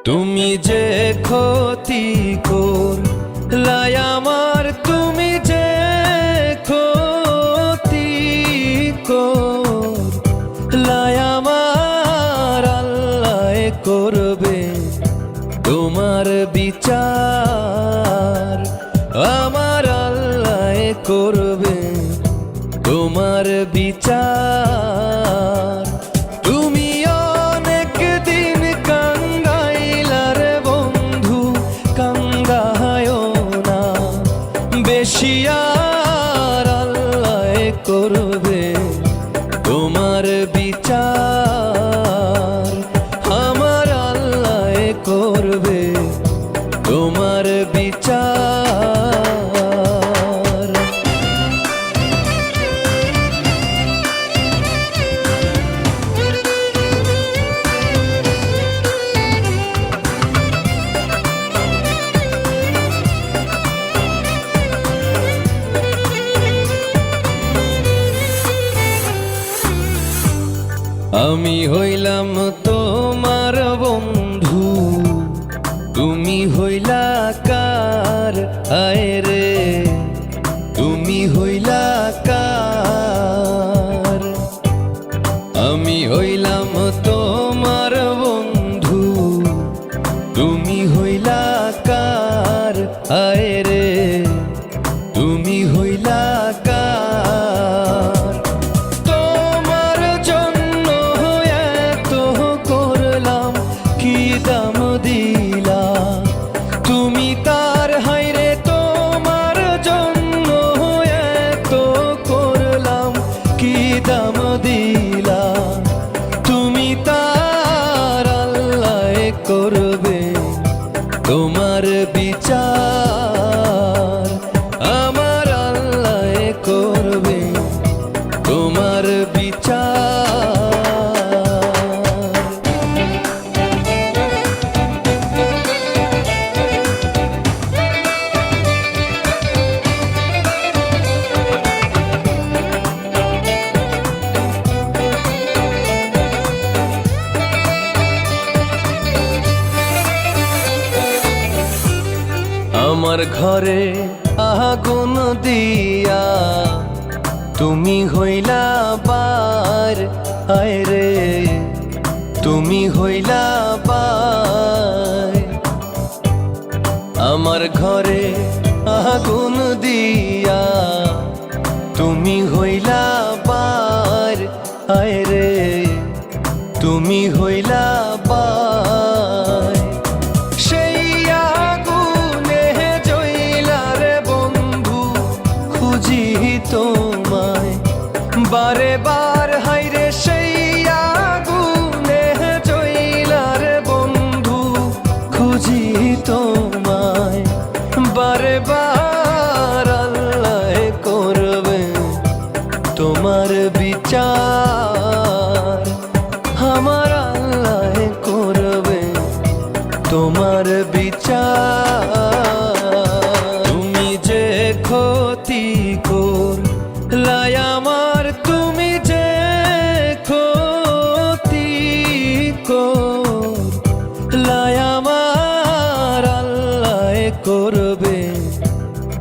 তুমি যে ক্ষতি করলাই আমার, তুমি যে ক্ষতি করলাই আমার, আল্লাহ করবে তোমার বিচার। আমার আল্লাহ করবে তোমার বিচার। তুমি অনেক দিন কাঙ্গাইলার বন্ধু, কাঙ্গায়ও না বেশি, আর আল্লাহ করবে তোমার বিচার। আমার আল্লাহ করবে তোমার বিচার। আমি হইলাম তোমার বন্ধু, তুমি হইলা কার? আয় রে তুমি হইলা কার? আমি হইলাম তোমার বন্ধু, তুমি হইলা কার? আয় রে তুমি হইলা কার? তোমার জন্য এত করলাম, কি দাম দিলা তুমি তার? হায়রে তোমার জন্য এত করলাম, কি দাম দিলা তুমি তার? আল্লাহ করবে তোমার বিচার। আমার আল্লাহ করবে তোমার বিচার। আমার ঘরে আগুন দিয়া তুমি হইলা বার। আয় রে তুমি হইলা বার। আমার ঘরে আগুন দিয়া তুমি হইলা বার। আয় রে তুমি হইলা বার। সেই আগুনে জ্বইলার বন্ধু, খুঁজি তোমায় বারে বার। হায়রে সেই আগুনে জ্বইলার বন্ধু, খুঁজি তোমায় বারে বার। আল্লাহ করবে তোমার বিচার। আমার আল্লাহ করবে তোমার বিচার। তুমি যে ক্ষতি করলাই আমার, তুমি যে ক্ষতি করলাই আমার, আল্লাহ করবে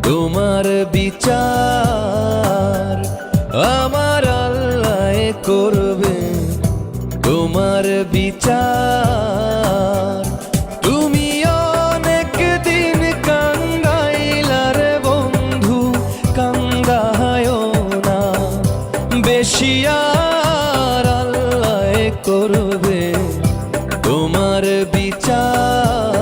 তোমার বিচার। আমার আল্লাহ করবে তোমার বিচার। তুমি অনেক দিন কাঙ্গাইলার বন্ধু, কাঙ্গায়ও না বেশি, আর আল্লাহ করবে তোমার বিচার।